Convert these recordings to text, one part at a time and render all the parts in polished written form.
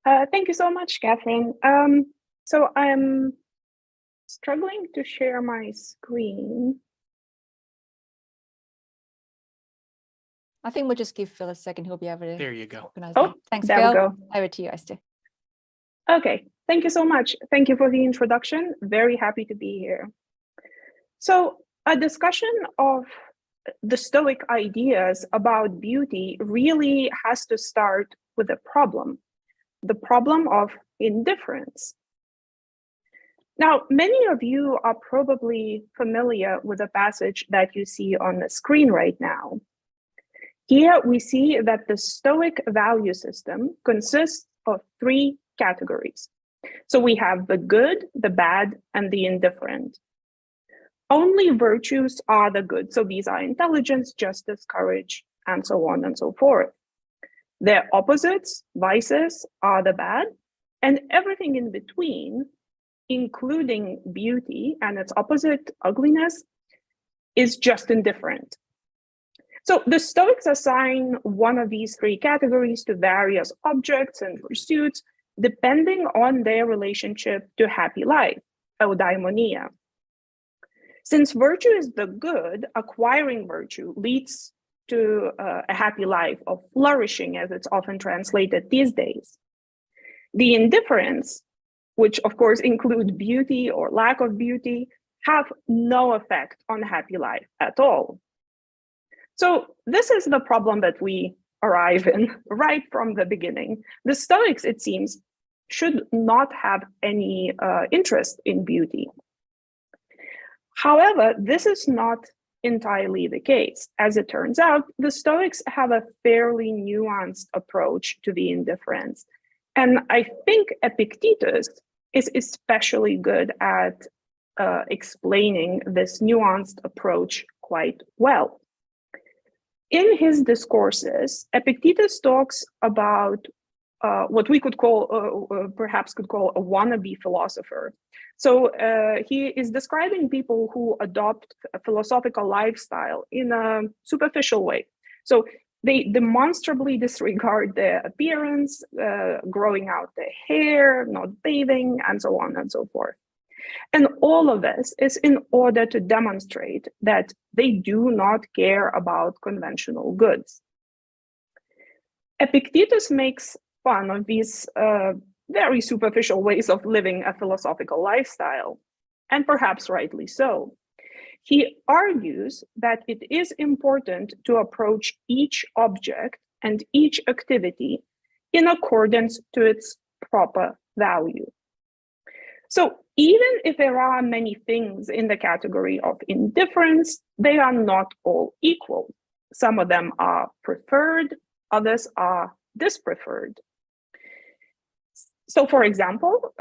Thank you so much, Catherine. So I'm struggling to share my screen. I think we'll just give Phil a second. He'll be able to. There you go. Organize Oh, that. Thanks, there Phil. we go. Over to you, Aiste. Okay, thank you so much. Thank you for the introduction. Very happy to be here. So a discussion of the Stoic ideas about beauty really has to start with the problem of indifference. Now, many of you are probably familiar with the passage that you see on the screen right now. Here we see that the Stoic value system consists of three categories. So we have the good, the bad, and the indifferent. Only virtues are the good. So these are intelligence, justice, courage, and so on and so forth. Their opposites, vices, are the bad, and everything in between, including beauty and its opposite, ugliness, is just indifferent. So the Stoics assign one of these three categories to various objects and pursuits, depending on their relationship to happy life, eudaimonia. Since virtue is the good, acquiring virtue leads to a happy life of flourishing, as it's often translated these days. The indifference, which of course include beauty or lack of beauty, have no effect on happy life at all. So this is the problem that we arrive in right from the beginning. The Stoics, it seems, should not have any interest in beauty. However, this is not entirely the case. As it turns out, the Stoics have a fairly nuanced approach to the indifference. And I think Epictetus is especially good at explaining this nuanced approach quite well. In his discourses, Epictetus talks about what we could call, perhaps could call a wannabe philosopher. So he is describing people who adopt a philosophical lifestyle in a superficial way. So they demonstrably disregard their appearance, growing out their hair, not bathing, and so on and so forth. And all of this is in order to demonstrate that they do not care about conventional goods. Epictetus makes fun of these very superficial ways of living a philosophical lifestyle, and perhaps rightly so. He argues that it is important to approach each object and each activity in accordance to its proper value. So even if there are many things in the category of indifference, they are not all equal. Some of them are preferred, others are dispreferred. So for example,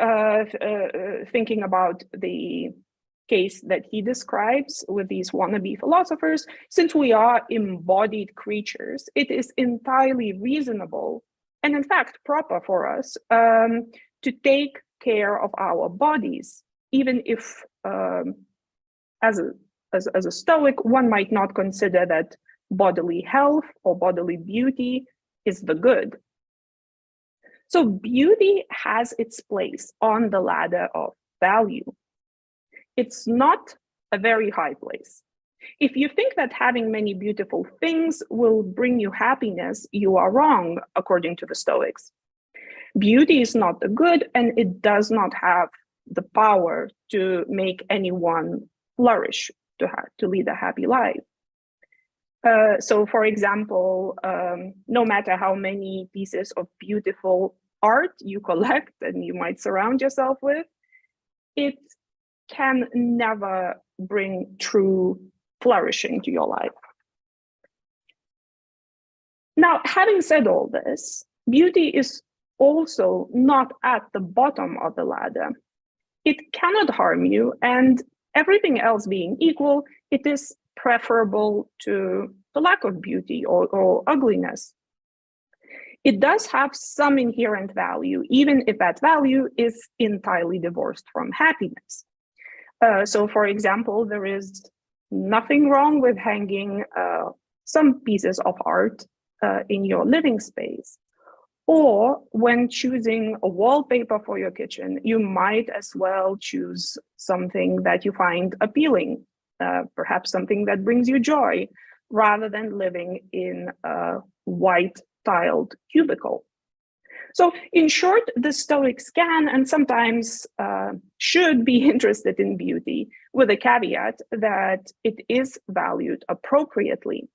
thinking about the case that he describes with these wannabe philosophers, since we are embodied creatures, it is entirely reasonable and in fact proper for us to take care of our bodies, even if as a Stoic, one might not consider that bodily health or bodily beauty is the good. So beauty has its place on the ladder of value. It's not a very high place. If you think that having many beautiful things will bring you happiness, you are wrong, according to the Stoics. Beauty is not the good, and it does not have the power to make anyone flourish, to lead a happy life. So for example, no matter how many pieces of beautiful art you collect and you might surround yourself with, it can never bring true flourishing to your life. Now, having said all this, beauty is also not at the bottom of the ladder. It cannot harm you, and everything else being equal, it is preferable to the lack of beauty or ugliness. It does have some inherent value, even if that value is entirely divorced from happiness. So for example, there is nothing wrong with hanging some pieces of art in your living space. Or when choosing a wallpaper for your kitchen, you might as well choose something that you find appealing, perhaps something that brings you joy, rather than living in a white tiled cubicle. So in short, the Stoics can and sometimes should be interested in beauty, with a caveat that it is valued appropriately.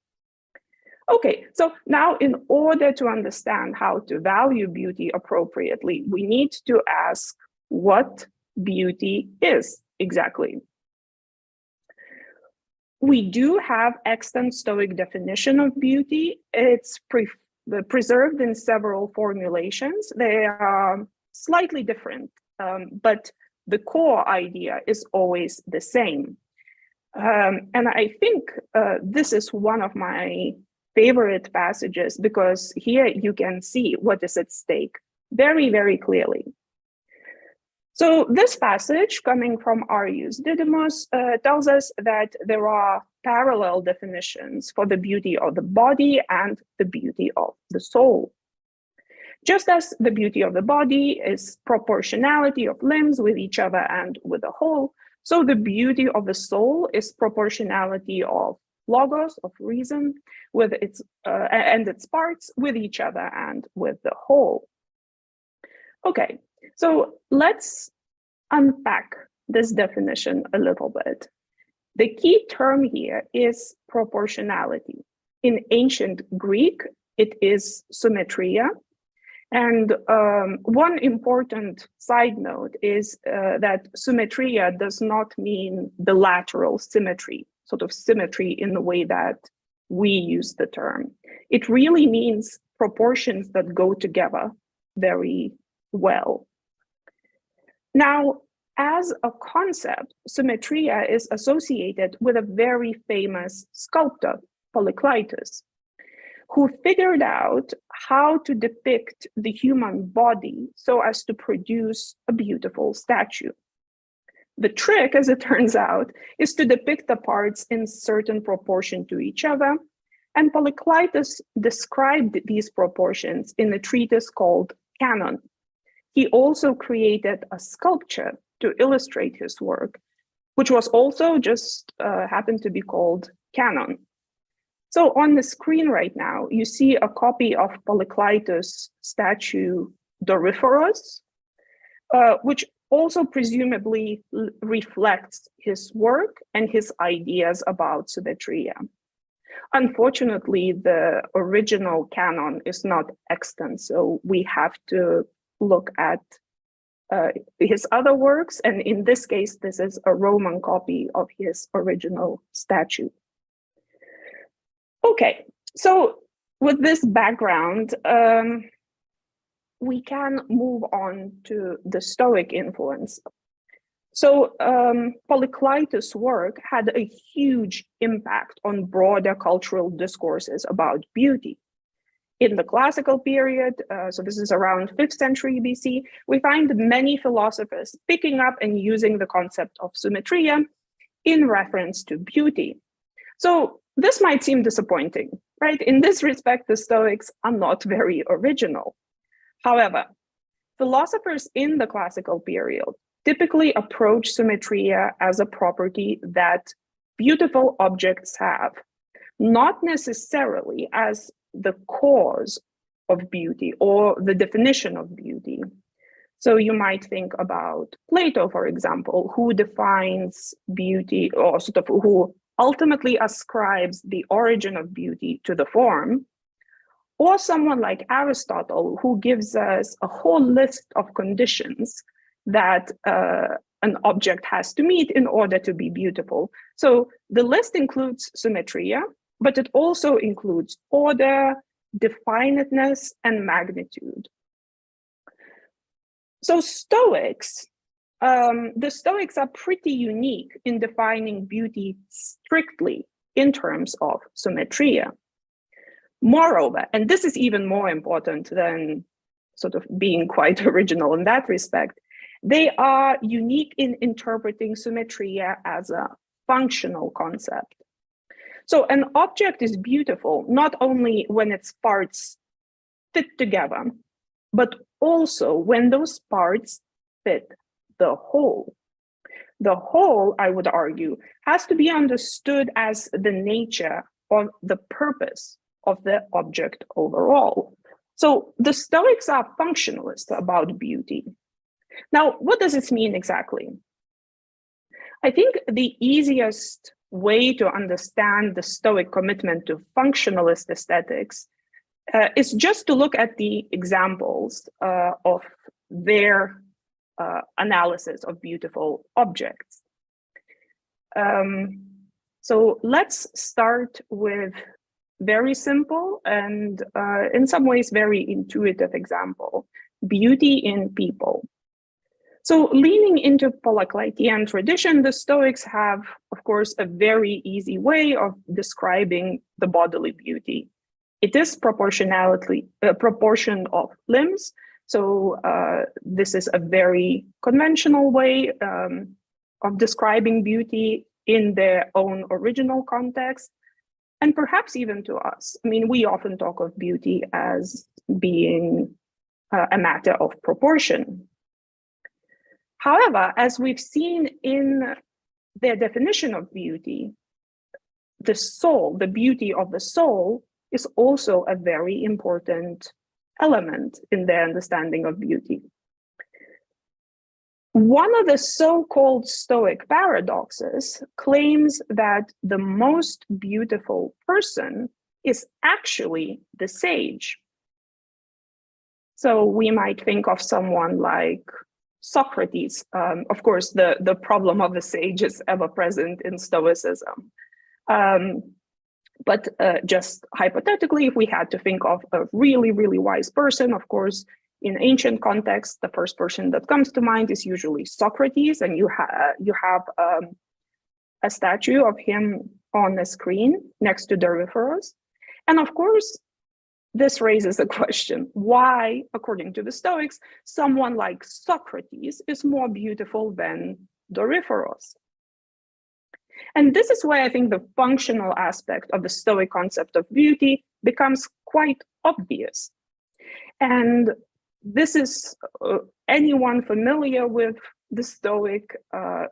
Okay, so now in order to understand how to value beauty appropriately, we need to ask what beauty is exactly. We do have extant Stoic definition of beauty. It's preserved in several formulations. They are slightly different, but the core idea is always the same. And I think this is one of my favorite passages, because here you can see what is at stake very, very clearly. So this passage, coming from Arius Didymus, tells us that there are parallel definitions for the beauty of the body and the beauty of the soul. Just as the beauty of the body is proportionality of limbs with each other and with the whole, so the beauty of the soul is proportionality of logos, of reason, with its and its parts with each other and with the whole. Okay, so let's unpack this definition a little bit. The key term here is proportionality. In ancient Greek, it is symmetria. And one important side note is that symmetria does not mean bilateral symmetry, sort of symmetry in the way that we use the term. It really means proportions that go together very well. Now, as a concept, symmetria is associated with a very famous sculptor, Polykleitos, who figured out how to depict the human body so as to produce a beautiful statue. The trick, as it turns out, is to depict the parts in certain proportion to each other, and Polykleitos described these proportions in a treatise called Canon. He also created a sculpture to illustrate his work, which was also just happened to be called Canon. So on the screen right now, you see a copy of Polykleitos' statue Doryphoros, which also presumably reflects his work and his ideas about symmetria. Unfortunately, the original canon is not extant, so we have to look at his other works, and in this case, this is a Roman copy of his original statue. Okay, so with this background, we can move on to the Stoic influence. So Polykleitos' work had a huge impact on broader cultural discourses about beauty. In the classical period, so this is around 5th century BC, we find many philosophers picking up and using the concept of symmetria in reference to beauty. So this might seem disappointing, right? In this respect, the Stoics are not very original. However, philosophers in the classical period typically approach symmetria as a property that beautiful objects have, not necessarily as the cause of beauty or the definition of beauty. So you might think about Plato, for example, who defines beauty, or sort of who ultimately ascribes the origin of beauty to the form, or someone like Aristotle, who gives us a whole list of conditions that an object has to meet in order to be beautiful. So the list includes symmetria, but it also includes order, definiteness, and magnitude. So Stoics, the Stoics are pretty unique in defining beauty strictly in terms of symmetria. Moreover, and this is even more important than sort of being quite original in that respect, they are unique in interpreting symmetria as a functional concept. So an object is beautiful not only when its parts fit together, but also when those parts fit the whole. The whole, I would argue, has to be understood as the nature or the purpose of the object overall. So the Stoics are functionalists about beauty. Now, what does this mean exactly? I think the easiest way to understand the Stoic commitment to functionalist aesthetics is just to look at the examples of their analysis of beautiful objects. So let's start with very simple and in some ways very intuitive example, beauty in people. So leaning into Polaclitean tradition, the Stoics have, of course, a very easy way of describing the bodily beauty. It is proportion of limbs. So this is a very conventional way of describing beauty in their own original context, and perhaps even to us. I mean, we often talk of beauty as being a matter of proportion. However, as we've seen in their definition of beauty, the soul, the beauty of the soul, is also a very important element in their understanding of beauty. One of the so-called Stoic paradoxes claims that the most beautiful person is actually the sage. So we might think of someone like Socrates. Of course, the problem of the sage is ever present in Stoicism. But just hypothetically, if we had to think of a really, really wise person, of course, in ancient context, the first person that comes to mind is usually Socrates, and you have a statue of him on the screen next to Doryphoros. And of course, this raises the question, why, according to the Stoics, someone like Socrates is more beautiful than Doryphoros? And this is why I think the functional aspect of the Stoic concept of beauty becomes quite obvious. And this is anyone familiar with the Stoic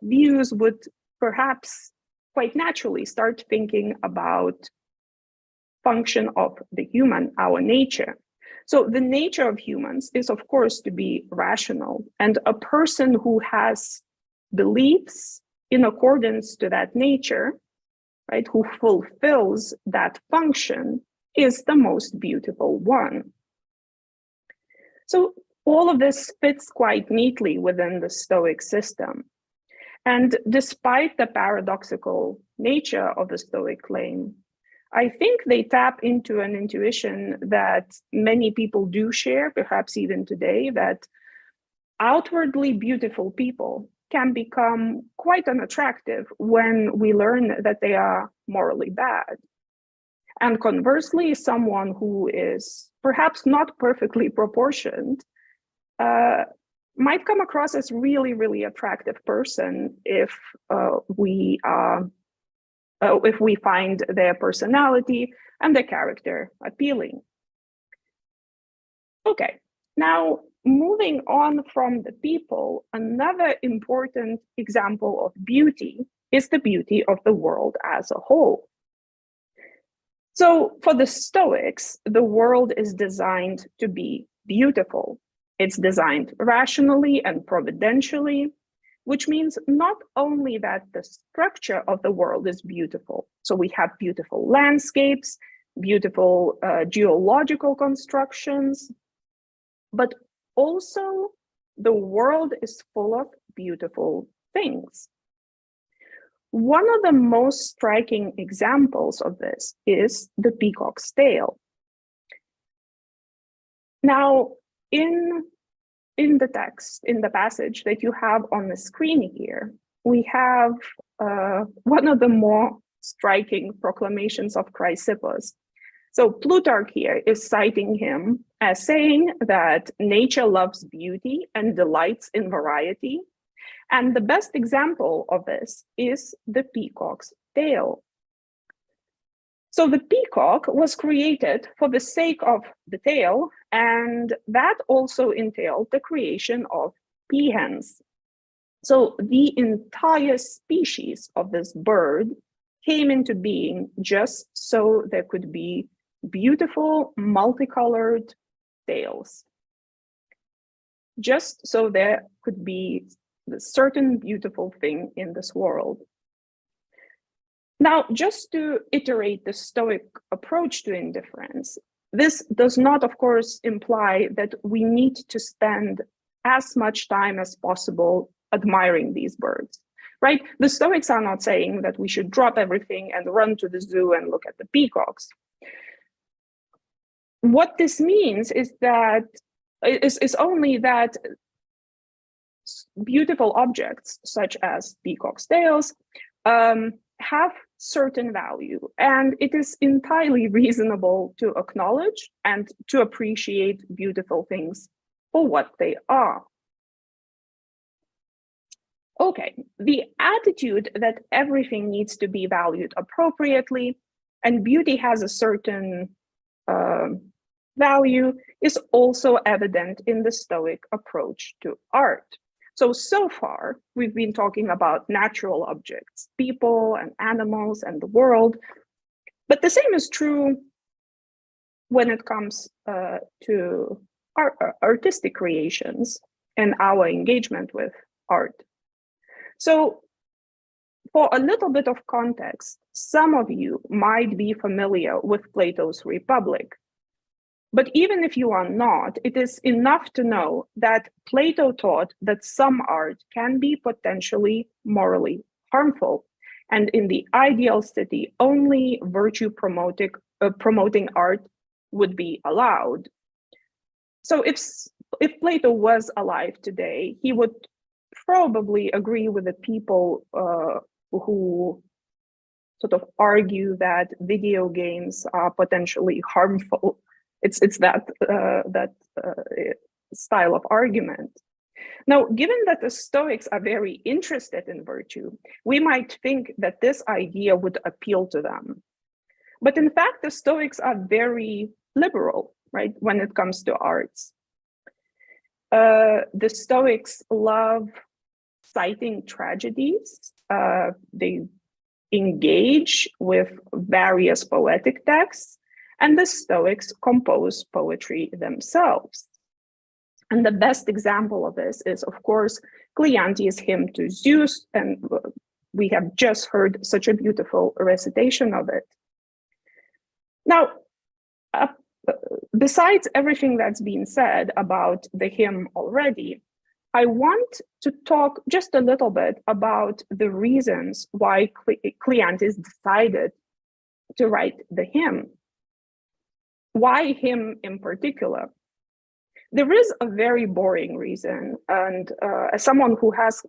views would perhaps quite naturally start thinking about function of the human, our nature. So the nature of humans is, of course, to be rational, and a person who has beliefs in accordance to that nature, right, who fulfills that function, is the most beautiful one. So all of this fits quite neatly within the Stoic system. And despite the paradoxical nature of the Stoic claim, I think they tap into an intuition that many people do share, perhaps even today, that outwardly beautiful people can become quite unattractive when we learn that they are morally bad. And conversely, someone who is perhaps not perfectly proportioned might come across as really, really attractive person if we find their personality and their character appealing. Okay, now moving on from the people, another important example of beauty is the beauty of the world as a whole. So for the Stoics, the world is designed to be beautiful. It's designed rationally and providentially, which means not only that the structure of the world is beautiful. So we have beautiful landscapes, beautiful geological constructions, but also the world is full of beautiful things. One of the most striking examples of this is the peacock's tail. Now, in the text, in the passage that you have on the screen here, we have one of the more striking proclamations of Chrysippus. So Plutarch here is citing him as saying that nature loves beauty and delights in variety. And the best example of this is the peacock's tail. So the peacock was created for the sake of the tail And that also entailed the creation of peahens. So the entire species of this bird came into being just so there could be beautiful, multicolored tails. Just so there could be a certain beautiful thing in this world. Now, just to iterate the Stoic approach to indifference, this does not, of course, imply that we need to spend as much time as possible admiring these birds, right? The Stoics are not saying that we should drop everything and run to the zoo and look at the peacocks. What this means is that is only that beautiful objects such as peacock's tails have certain value, and it is entirely reasonable to acknowledge and to appreciate beautiful things for what they are. Okay, the attitude that everything needs to be valued appropriately and beauty has a certain value is also evident in the Stoic approach to art. So far, we've been talking about natural objects, people and animals and the world, but the same is true when it comes to artistic creations and our engagement with art. So for a little bit of context, some of you might be familiar with Plato's Republic. But even if you are not, it is enough to know that Plato taught that some art can be potentially morally harmful. And in the ideal city, only virtue promoting art would be allowed. So if Plato was alive today, he would probably agree with the people who sort of argue that video games are potentially harmful. It's that style of argument. Now, given that the Stoics are very interested in virtue, we might think that this idea would appeal to them. But in fact, the Stoics are very liberal, right, when it comes to arts. The Stoics love citing tragedies. They engage with various poetic texts, and the Stoics compose poetry themselves. And the best example of this is, of course, Cleanthes's hymn to Zeus, and we have just heard such a beautiful recitation of it. Now, besides everything that's been said about the hymn already, I want to talk just a little bit about the reasons why Cleanthes decided to write the hymn. Why him in particular? There is a very boring reason, and as someone who has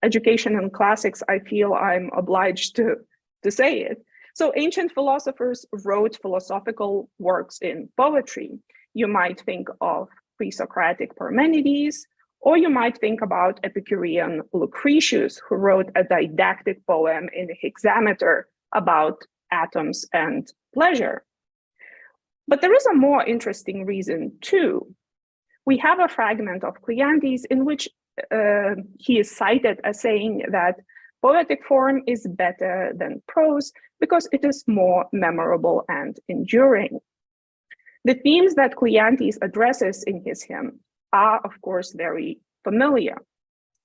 education in classics, I feel I'm obliged to say it. So ancient philosophers wrote philosophical works in poetry. You might think of pre-Socratic Parmenides, or you might think about Epicurean Lucretius, who wrote a didactic poem in the hexameter about atoms and pleasure. But there is a more interesting reason too. We have a fragment of Cleanthes in which he is cited as saying that poetic form is better than prose because it is more memorable and enduring. The themes that Cleanthes addresses in his hymn are, of course, very familiar.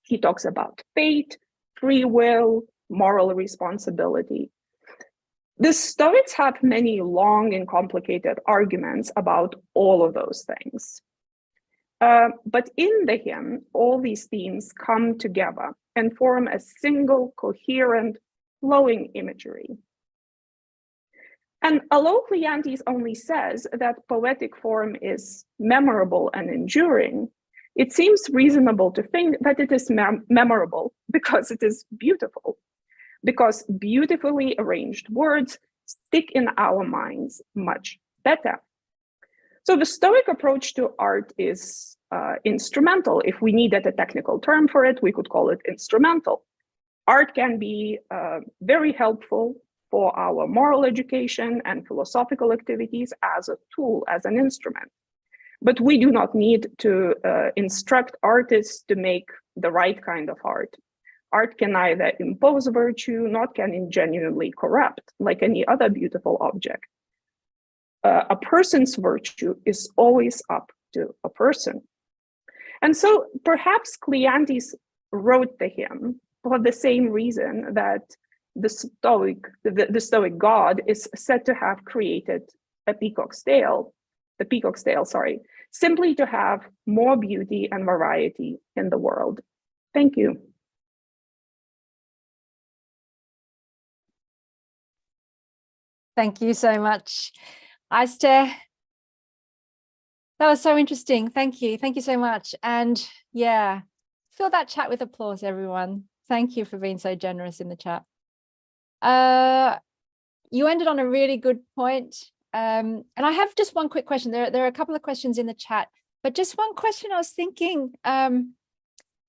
He talks about fate, free will, moral responsibility. The Stoics have many long and complicated arguments about all of those things. But in the hymn, all these themes come together and form a single, coherent, flowing imagery. And although Cleanthes only says that poetic form is memorable and enduring, it seems reasonable to think that it is memorable because it is beautiful, because beautifully arranged words stick in our minds much better. So the Stoic approach to art is instrumental. If we needed a technical term for it, we could call it instrumental. Art can be very helpful for our moral education and philosophical activities as a tool, as an instrument. But we do not need to instruct artists to make the right kind of art. Art can neither impose virtue, nor can it genuinely corrupt, like any other beautiful object. A person's virtue is always up to a person. And so perhaps Cleanthes wrote the hymn for the same reason that the Stoic god is said to have created the peacock's tail, simply to have more beauty and variety in the world. Thank you. Thank you so much, Aiste. That was so interesting. Thank you. Thank you so much. And yeah, fill that chat with applause, everyone. Thank you for being so generous in the chat. You ended on a really good point. And I have just one quick question. There are a couple of questions in the chat, but just one question I was thinking,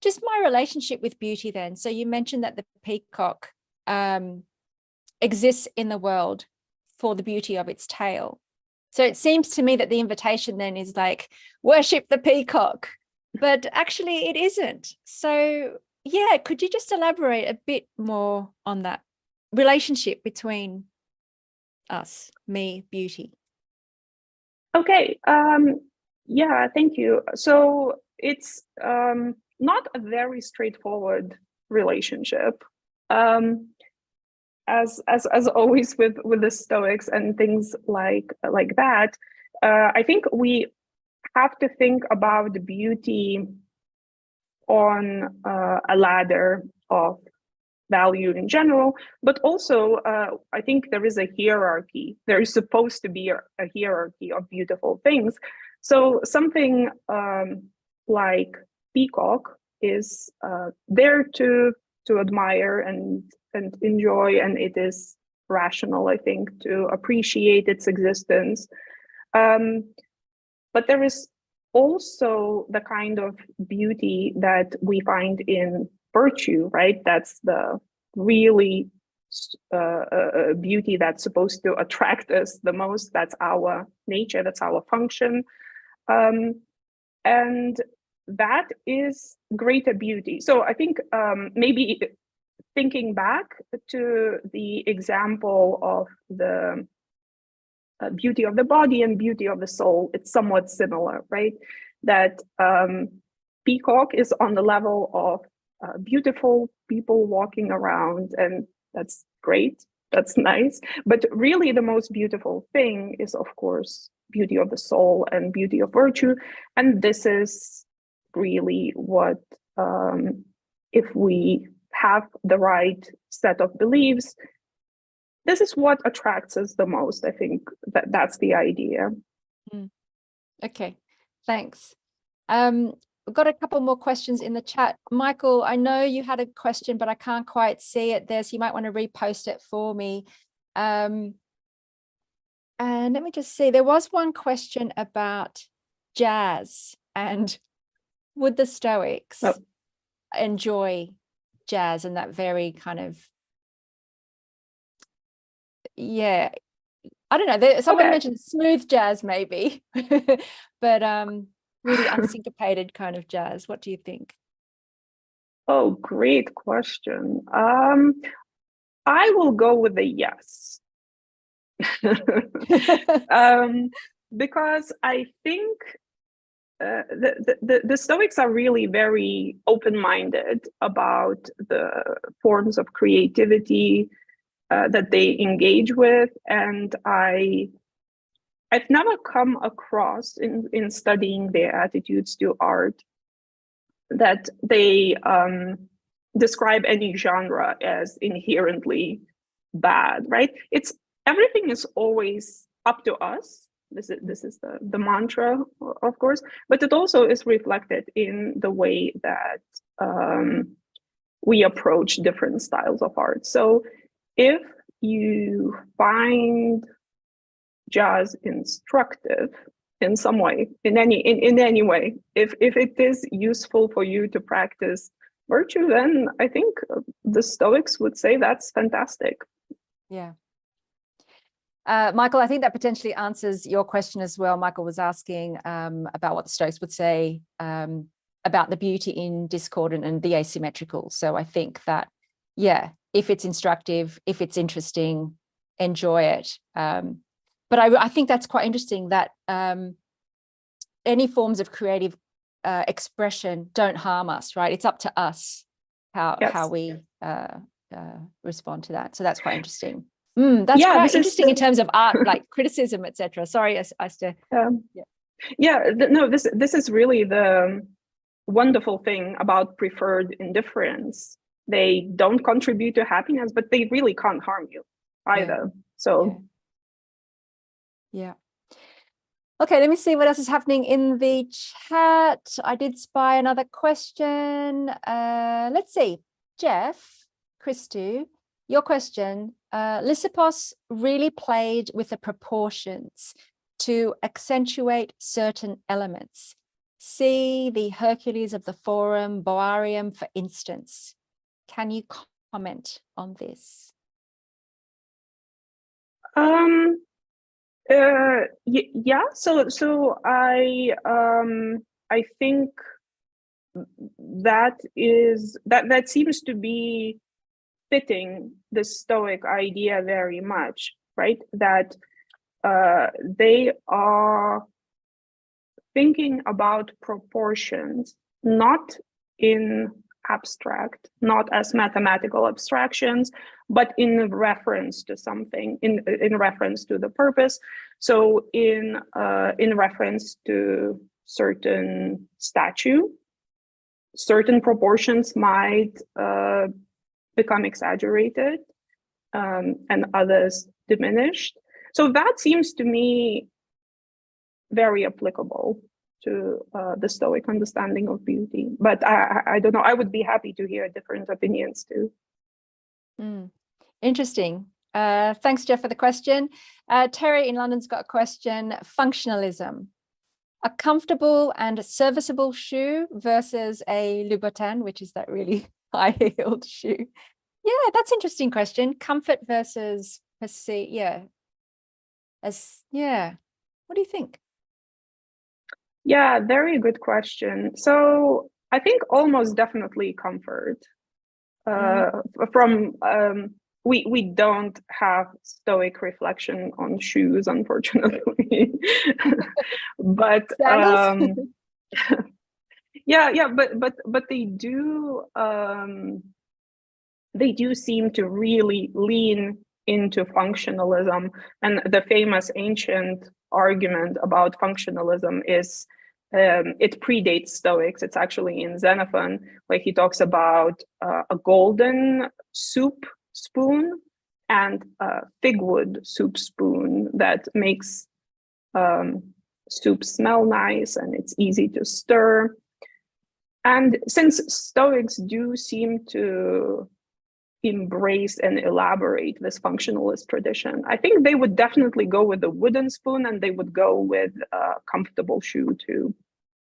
just my relationship with beauty then. So you mentioned that the peacock exists in the world for the beauty of its tail. So it seems to me that the invitation then is like, worship the peacock, but actually it isn't. So yeah, could you just elaborate a bit more on that relationship between us, me, beauty? Okay, yeah, thank you. So it's not a very straightforward relationship. As always with the Stoics and things like that, I think we have to think about beauty on a ladder of value in general, but also I think there is a hierarchy. There is supposed to be a hierarchy of beautiful things. So something like peacock is there to admire and enjoy, and it is rational, I think, to appreciate its existence. But there is also the kind of beauty that we find in virtue, right? That's the really beauty that's supposed to attract us the most. That's our nature, that's our function. And that is greater beauty. So I think maybe thinking back to the example of the beauty of the body and beauty of the soul, it's somewhat similar, right? That peacock is on the level of beautiful people walking around, and that's great, that's nice. But really the most beautiful thing is, of course, beauty of the soul and beauty of virtue. And this is really what, if we have the right set of beliefs, this is what attracts us the most. I think that's the idea. Okay, thanks. We've got a couple more questions in the chat. Michael, I know you had a question, but I can't quite see it there, so you might want to repost it for me. And let me just see, there was one question about jazz, and would the Stoics enjoy jazz and that very kind of, yeah, I don't know, someone mentioned smooth jazz maybe, but really unsyncopated kind of jazz. What do you think? Oh, great question. I will go with a yes. Because I think the Stoics are really very open-minded about the forms of creativity that they engage with, and I've never come across in studying their attitudes to art that they describe any genre as inherently bad, right? It's everything is always up to us. This is the mantra, of course, but it also is reflected in the way that we approach different styles of art. So if you find jazz instructive in some way, in any way, if it is useful for you to practice virtue, then I think the Stoics would say that's fantastic. Yeah. Michael, I think that potentially answers your question as well. Michael was asking about what the Stoics would say about the beauty in discordant and the asymmetrical. So I think that, yeah, if it's instructive, if it's interesting, enjoy it. But I think that's quite interesting that any forms of creative expression don't harm us, right? It's up to us how we respond to that. So that's quite interesting. That's quite interesting in terms of art, like criticism, etc. Sorry, Aiste. No, this is really the wonderful thing about preferred indifference. They don't contribute to happiness, but they really can't harm you either. So yeah. Okay, let me see what else is happening in the chat. I did spy another question. Let's see. Jeff, Christou, your question. Lysippos really played with the proportions to accentuate certain elements. See the Hercules of the Forum, Boarium, for instance. Can you comment on this? Yeah. So I think that seems to be fitting the Stoic idea very much, right? That they are thinking about proportions, not in abstract, not as mathematical abstractions, but in reference to something, in reference to the purpose. So in reference to certain statue, certain proportions might become exaggerated and others diminished. So that seems to me very applicable to the Stoic understanding of beauty. But I don't know, I would be happy to hear different opinions too. Interesting. Thanks, Jeff, for the question. Terry in London's got a question. Functionalism. A comfortable and serviceable shoe versus a Louboutin, which is that really high-heeled shoe. Yeah, that's an interesting question. Comfort versus perceive. What do you think? Yeah, very good question. So I think almost definitely comfort. We don't have Stoic reflection on shoes, unfortunately. But but they do seem to really lean into functionalism. And the famous ancient argument about functionalism is it predates Stoics. It's actually in Xenophon, where he talks about a golden soup spoon and a figwood soup spoon that makes soup smell nice and it's easy to stir. And since Stoics do seem to embrace and elaborate this functionalist tradition, I think they would definitely go with the wooden spoon, and they would go with a comfortable shoe too.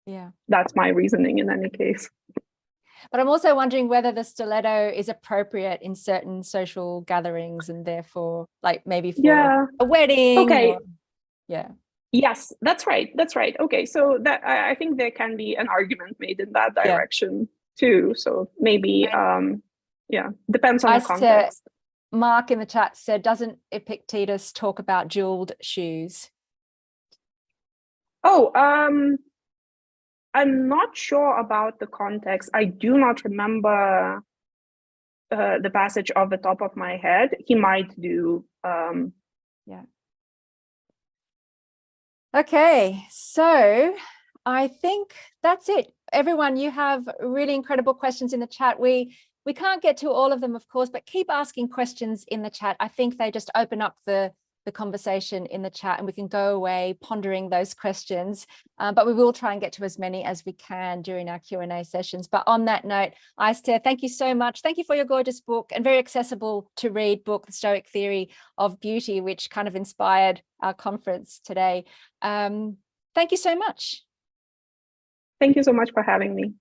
Yeah, that's my reasoning in any case. But I'm also wondering whether the stiletto is appropriate in certain social gatherings, and therefore, like maybe for a wedding. Okay. Yes, that's right. Okay, so that I think there can be an argument made in that direction too. So maybe depends on the context. Mark in the chat said, doesn't Epictetus talk about jeweled shoes? I'm not sure about the context. I do not remember the passage off the top of my head. He might do. Okay, so I think that's it. Everyone, you have really incredible questions in the chat. We can't get to all of them, of course, but keep asking questions in the chat. I think they just open up the conversation in the chat, and we can go away pondering those questions. But we will try and get to as many as we can during our Q&A sessions. But on that note, Aiste, thank you so much. Thank you for your gorgeous book and very accessible to read book, The Stoic Theory of Beauty, which kind of inspired our conference today. Thank you so much. Thank you so much for having me.